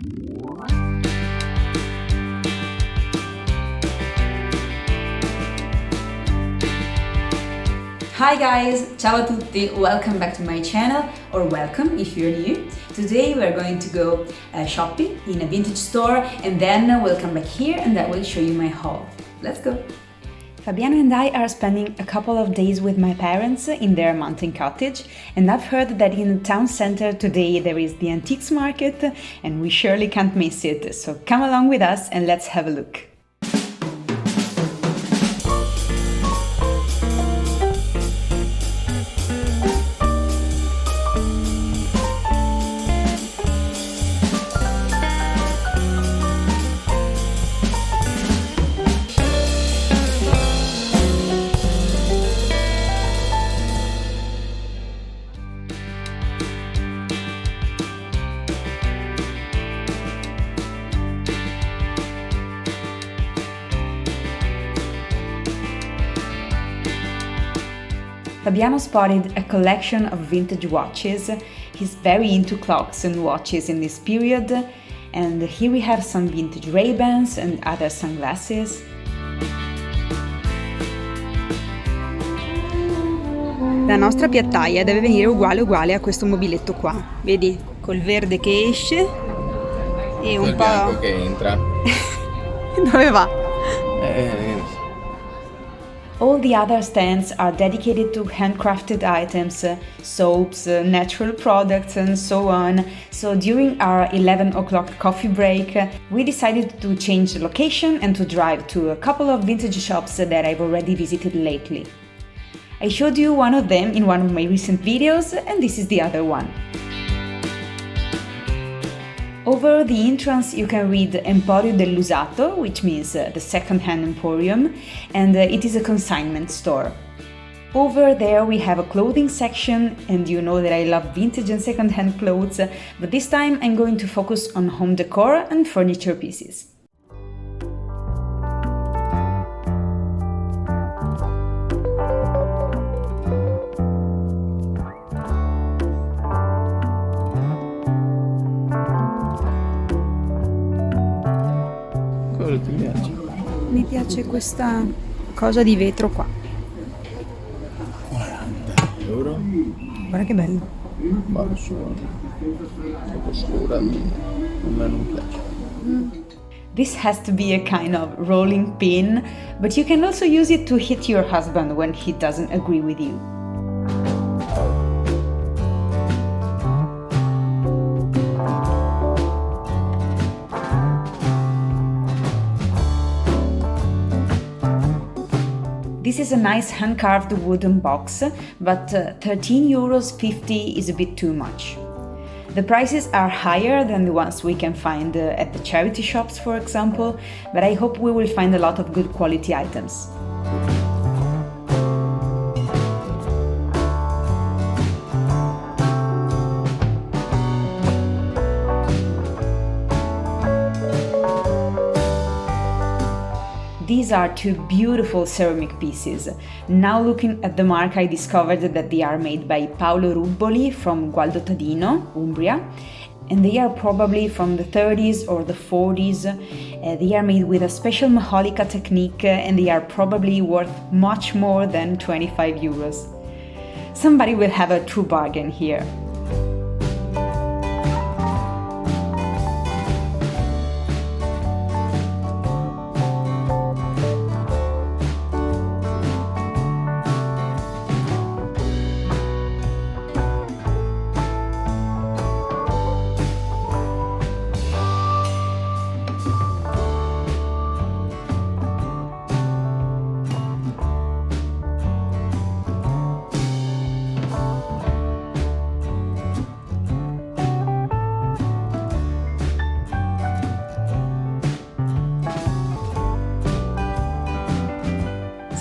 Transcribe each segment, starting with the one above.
Hi guys, ciao a tutti, welcome back to my channel, or welcome if you're new. Today we're going to go shopping in a vintage store and then we'll come back here and I will show you my haul. Let's go! Fabiano and I are spending a couple of days with my parents in their mountain cottage, and I've heard that in the town center today there is the antiques market and we surely can't miss it, so come along with us and let's have a look. Fabiano spotted a collection of vintage watches. He's very into clocks and watches in this period, and here we have some vintage Ray-Bans and other sunglasses. La nostra piattaia deve venire uguale a questo mobiletto qua, vedi? Col verde che esce e un po'... bianco che entra. Dove va? All the other stands are dedicated to handcrafted items, soaps, natural products and so on. So during our 11 o'clock coffee break, we decided to change the location and to drive to a couple of vintage shops that I've already visited lately. I showed you one of them in one of my recent videos, and this is the other one. Over the entrance you can read Emporio dell'Usato, which means the second-hand emporium, and it is a consignment store. Over there we have a clothing section, and you know that I love vintage and second-hand clothes, but this time I'm going to focus on home decor and furniture pieces. Ti piace? Mi piace questa cosa di vetro qua. 40 euro? Guarda che bello. Ma solo troppo scura, a me non piace. This has to be a kind of rolling pin, but you can also use it to hit your husband when he doesn't agree with you. This is a nice hand-carved wooden box, but €13.50 is a bit too much. The prices are higher than the ones we can find at the charity shops, for example, but I hope we will find a lot of good quality items. These are two beautiful ceramic pieces. Now looking at the mark, I discovered that they are made by Paolo Rubboli from Gualdo Tadino, Umbria, and they are probably from the 30s or the 40s. They are made with a special maholica technique and they are probably worth much more than €25. Somebody will have a true bargain here.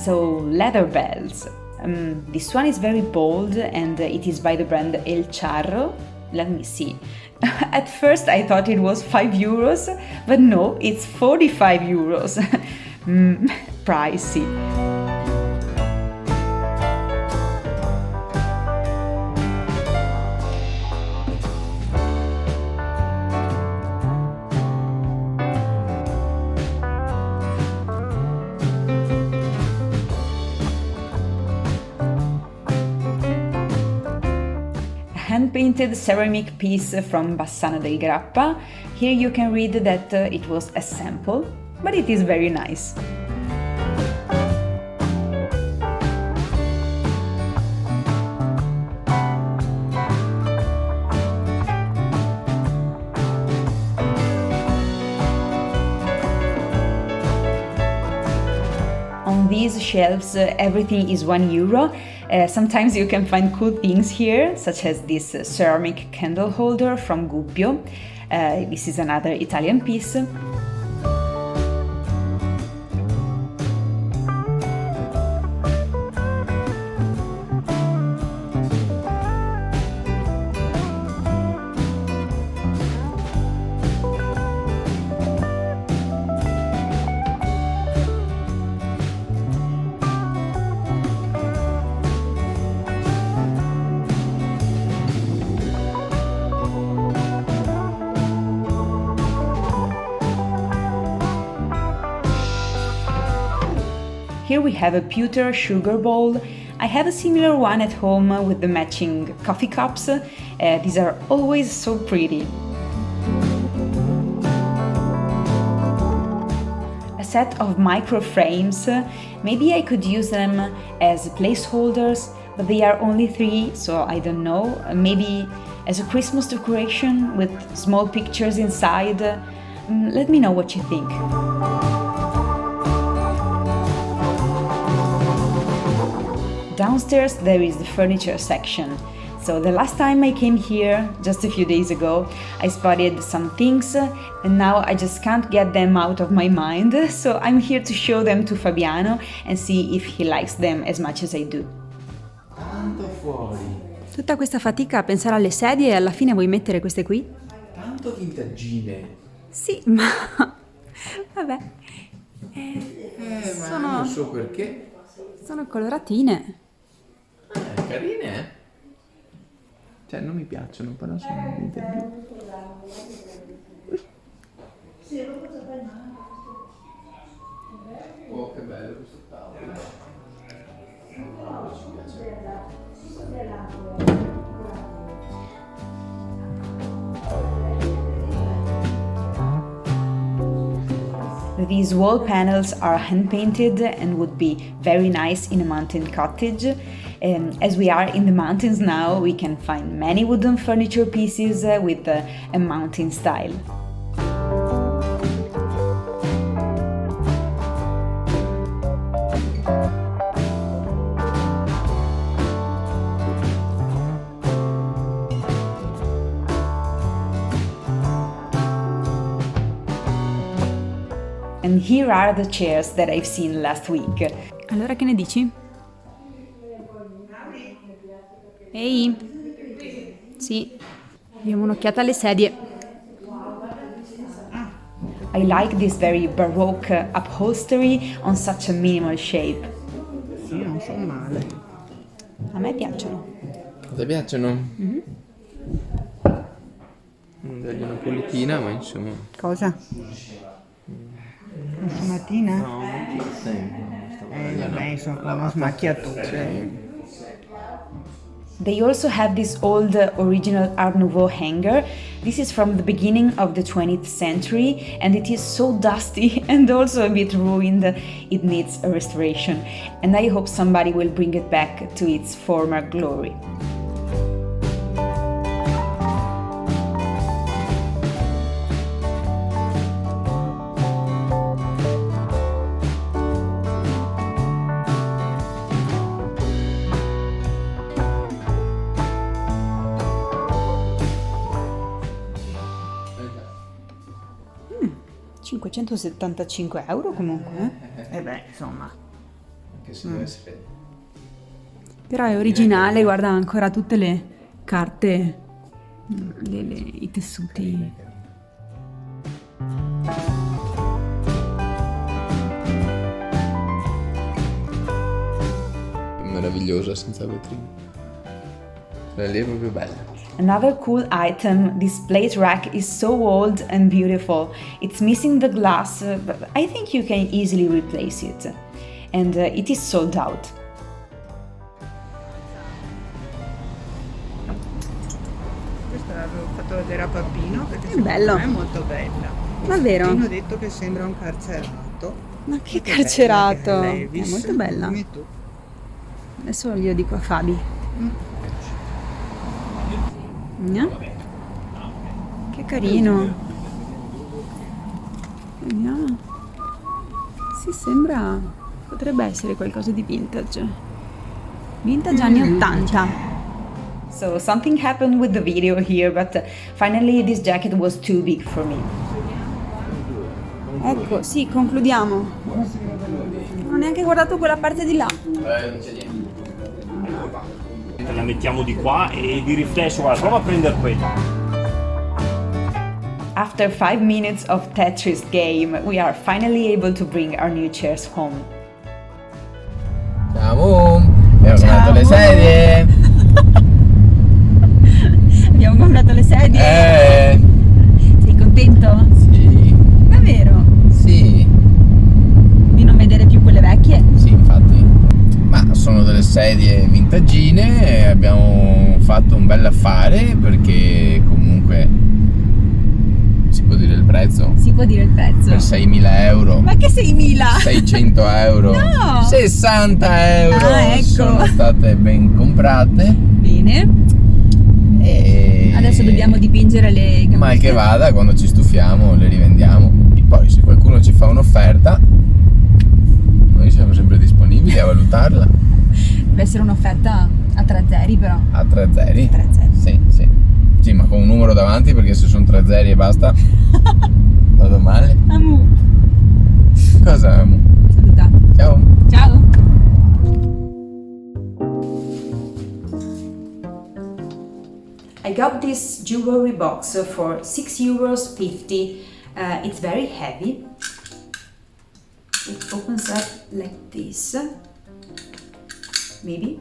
So, leather bells. This one is very bold and it is by the brand El Charro. Let me see. At first I thought it was €5, but no, it's €45. Pricey. hand-painted ceramic piece from Bassano del Grappa. Here you can read that it was a sample, but it is very nice. On these shelves, everything is €1. Sometimes you can find cool things here, such as this ceramic candle holder from Gubbio. This is another Italian piece. Here we have a pewter sugar bowl. I have a similar one at home with the matching coffee cups. These are always so pretty. A set of micro frames. Maybe I could use them as placeholders, but they are only 3, so I don't know. Maybe as a Christmas decoration with small pictures inside. Let me know what you think. Downstairs there is the furniture section. So the last time I came here, just a few days ago, I spotted some things and now I just can't get them out of my mind. So I'm here to show them to Fabiano and see if he likes them as much as I do. Tanto fuori. Tutta questa fatica a pensare alle sedie e alla fine vuoi mettere queste qui? Tanto vintaggine. Sì, ma vabbè. Ma non so perché. Sono coloratine. Carine. Cioè non mi piacciono, però sono vintage. Oh, che bello questo tavolo. Ci piace. These wall panels are hand-painted and would be very nice in a mountain cottage. As we are in the mountains now, we can find many wooden furniture pieces with a mountain style. And here are the chairs that I've seen last week. Allora che ne dici? Ehi? Sì, diamo un'occhiata alle sedie. I like this very baroque upholstery on such a minimal shape. Sì, non sono male. A me piacciono. Ti piacciono? Mm-hmm. Non dargli una pulitina, ma insomma. Cosa? Una sfumatina? No, non ti sembra. Vabbè, sono con una smacchiatura. They also have this old original Art Nouveau hanger. This is from the beginning of the 20th century and it is so dusty and also a bit ruined. It needs a restoration and I hope somebody will bring it back to its former glory. €575 comunque. Beh, insomma. Anche se deve essere. Però è originale, guarda ancora tutte le carte, i tessuti. Meravigliosa senza vetrine. Lì è proprio bella. Another cool item, this plate rack is so old and beautiful. It's missing the glass, but I think you can easily replace it. And it is sold out. pensavo che era Pappino perché È secondo bello. me è molto bella. Davvero? Hanno detto che sembra un carcerato. Ma che Bella carcerato! che è Levis. È molto bella. Dimmi tu. Adesso glielo dico a Fabi. Che carino. Vediamo. Sì, sembra... potrebbe essere qualcosa di vintage. Vintage anni 80. So something happened with the video here, but finally this jacket was too big for me. Ecco, sì, concludiamo. Non ho neanche guardato quella parte di là. Non c'è niente. La mettiamo di qua e di riflesso, guarda, prova a prendere quella. After 5 minutes of Tetris game, we are finally able to bring our new chairs home. Ciao! Abbiamo comprato le sedie! Abbiamo comprato le sedie. Sei contento? Sì, Davvero? sì, Di non vedere più quelle vecchie? sì, infatti. Ma sono delle sedie vintaggine e abbiamo fatto un bel affare perché comunque si può dire il prezzo? Si può dire il prezzo. Per 6.000 euro. Ma che 6.000? 600 euro. No! 60 euro. Ah, ecco. Sono state ben comprate. Bene. E Adesso dobbiamo dipingere le camicie. mal che vada, quando ci stufiamo le rivendiamo. E poi se qualcuno ci fa un'offerta, noi siamo sempre disponibili a valutarla. Deve essere un'offerta a 3 zeri però. A 3 zeri? 3 zeri. Sì, sì. Sì, ma con un numero davanti, perché se sono 3 zeri e basta vado male. Amu. Cosa amo? Saluta. Ciao. Ciao. I got this jewelry box for €6.50. It's very heavy. It opens up like this. Maybe?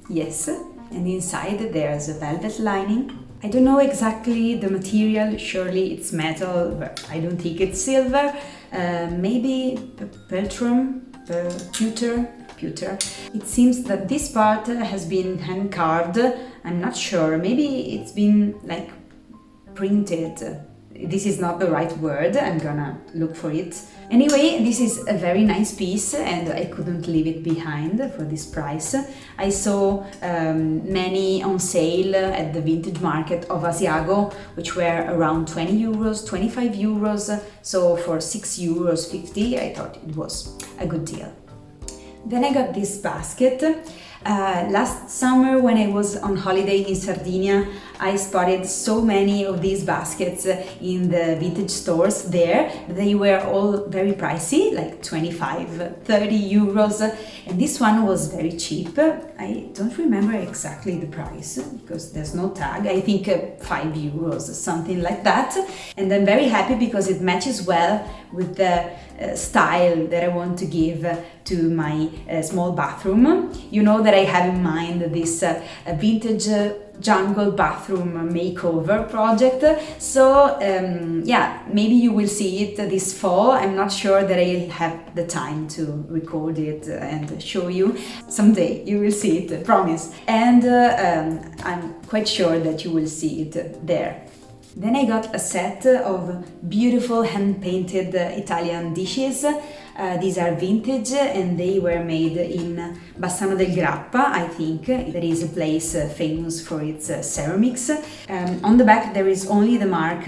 Yes. And inside there's a velvet lining. I don't know exactly the material, surely it's metal, but I don't think it's silver. Maybe peltrum, pewter. It seems that this part has been hand carved. I'm not sure. Maybe it's been like printed. This is not the right word. I'm gonna look for it. Anyway, this is a very nice piece and I couldn't leave it behind for this price. I saw many on sale at the vintage market of Asiago, which were around €20, €25. So for €6.50, I thought it was a good deal. Then I got this basket. Last summer when I was on holiday in Sardinia, I spotted so many of these baskets in the vintage stores there. They were all very pricey, like 25, €30, and this one was very cheap. I don't remember exactly the price because there's no tag. I think €5, something like that. And I'm very happy because it matches well with the style that I want to give to my small bathroom. You know that I have in mind this vintage jungle bathroom makeover project. So yeah, maybe you will see it this fall. I'm not sure that I'll have the time to record it and show you. Someday you will see it, promise. And I'm quite sure that you will see it there. Then I got a set of beautiful hand-painted Italian dishes. These are vintage and they were made in Bassano del Grappa, I think. That is a place famous for its ceramics. On the back there is only the mark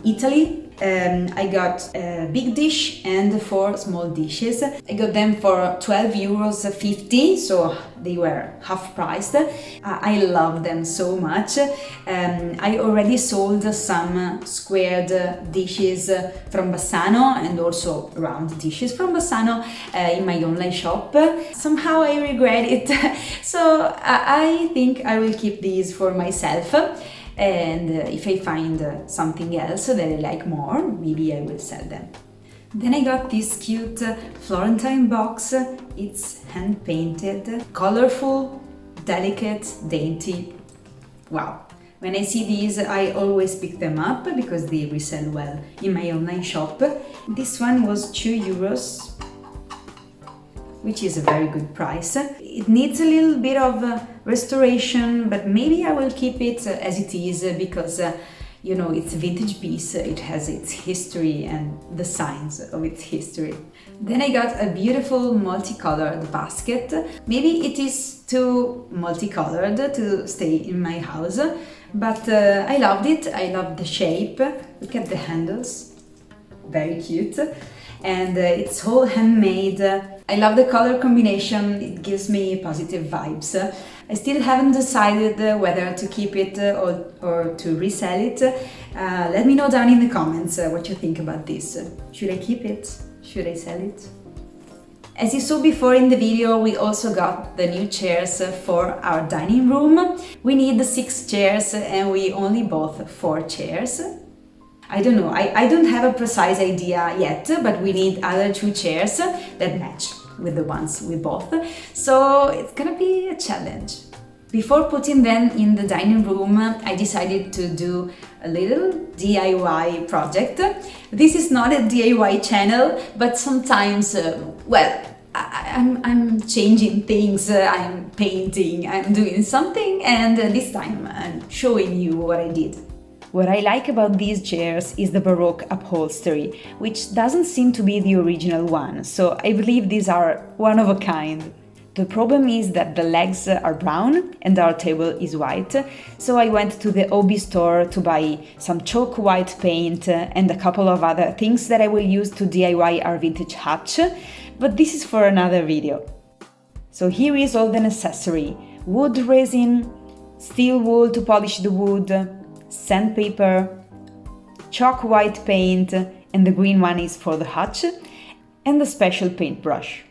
Italy. I got a big dish and 4 small dishes. I got them for €12.50, so they were half priced. I love them so much. I already sold some squared dishes from Bassano and also round dishes from Bassano in my online shop. Somehow I regret it, so I think I will keep these for myself. And if I find something else that I like more, maybe I will sell them. Then I got this cute Florentine box. It's hand painted, colorful, delicate, dainty. Wow! When I see these, I always pick them up because they resell well in my online shop. This one was €2, which is a very good price. It needs a little bit of restoration, but maybe I will keep it as it is because You know, it's a vintage piece, it has its history and the signs of its history. Then I got a beautiful multicolored basket. Maybe it is too multicolored to stay in my house, but I loved it. I loved the shape. Look at the handles, very cute. And it's all handmade. I love the color combination, it gives me positive vibes. I still haven't decided whether to keep it or to resell it. Let me know down in the comments what you think about this. Should I keep it? Should I sell it? As you saw before in the video, we also got the new chairs for our dining room. We need 6 chairs and we only bought 4 chairs. I don't know, I don't have a precise idea yet, but we need other 2 chairs that match with the ones we bought, so it's gonna be a challenge. Before putting them in the dining room, I decided to do a little DIY project. This is not a DIY channel, but sometimes, I'm changing things, I'm painting, I'm doing something, and this time I'm showing you what I did. What I like about these chairs is the Baroque upholstery, which doesn't seem to be the original one, so I believe these are one of a kind. The problem is that the legs are brown and our table is white, so I went to the hobby store to buy some chalk white paint and a couple of other things that I will use to DIY our vintage hutch, but this is for another video. So here is all the necessary: wood resin, steel wool to polish the wood, sandpaper, chalk white paint, and the green one is for the hutch, and a special paintbrush.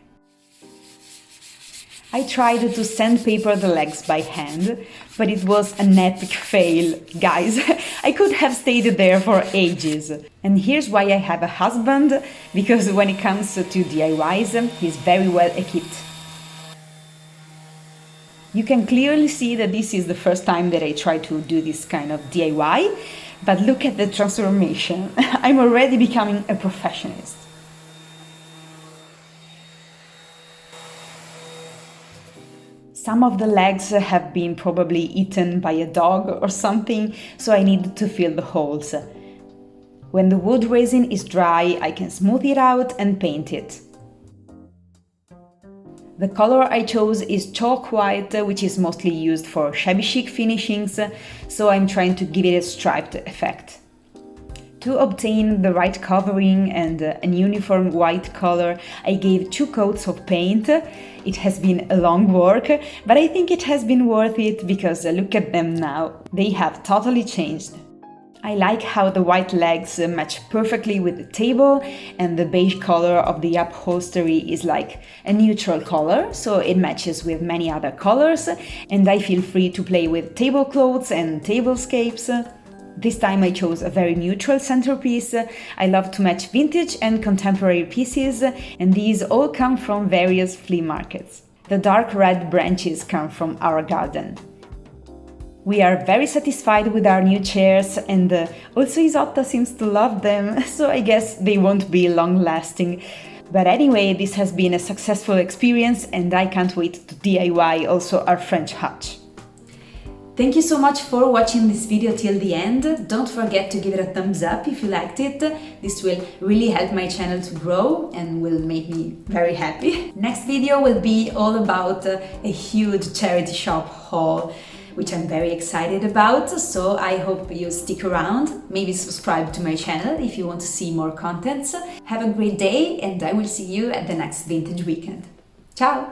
I tried to sandpaper the legs by hand, but it was an epic fail, guys. I could have stayed there for ages. And here's why I have a husband, because when it comes to DIYs, he's very well equipped. You can clearly see that this is the first time that I try to do this kind of DIY, but look at the transformation. I'm already becoming a perfectionist. Some of the legs have been probably eaten by a dog or something, so I need to fill the holes. When the wood resin is dry, I can smooth it out and paint it. The color I chose is chalk white, which is mostly used for shabby chic finishings, so I'm trying to give it a striped effect. To obtain the right covering and an uniform white color, I gave 2 coats of paint. It has been a long work, but I think it has been worth it because look at them now. They have totally changed. I like how the white legs match perfectly with the table, and the beige color of the upholstery is like a neutral color, so it matches with many other colors, and I feel free to play with tablecloths and tablescapes. This time I chose a very neutral centerpiece. I love to match vintage and contemporary pieces, and these all come from various flea markets. The dark red branches come from our garden. We are very satisfied with our new chairs, and also Isotta seems to love them, so I guess they won't be long-lasting. But anyway, this has been a successful experience, and I can't wait to DIY also our French hutch. Thank you so much for watching this video till the end. Don't forget to give it a thumbs up if you liked it. This will really help my channel to grow and will make me very happy. Next video will be all about a huge charity shop haul, which I'm very excited about, so I hope you stick around. Maybe subscribe to my channel if you want to see more contents. Have a great day, and I will see you at the next Vintage Weekend. Ciao!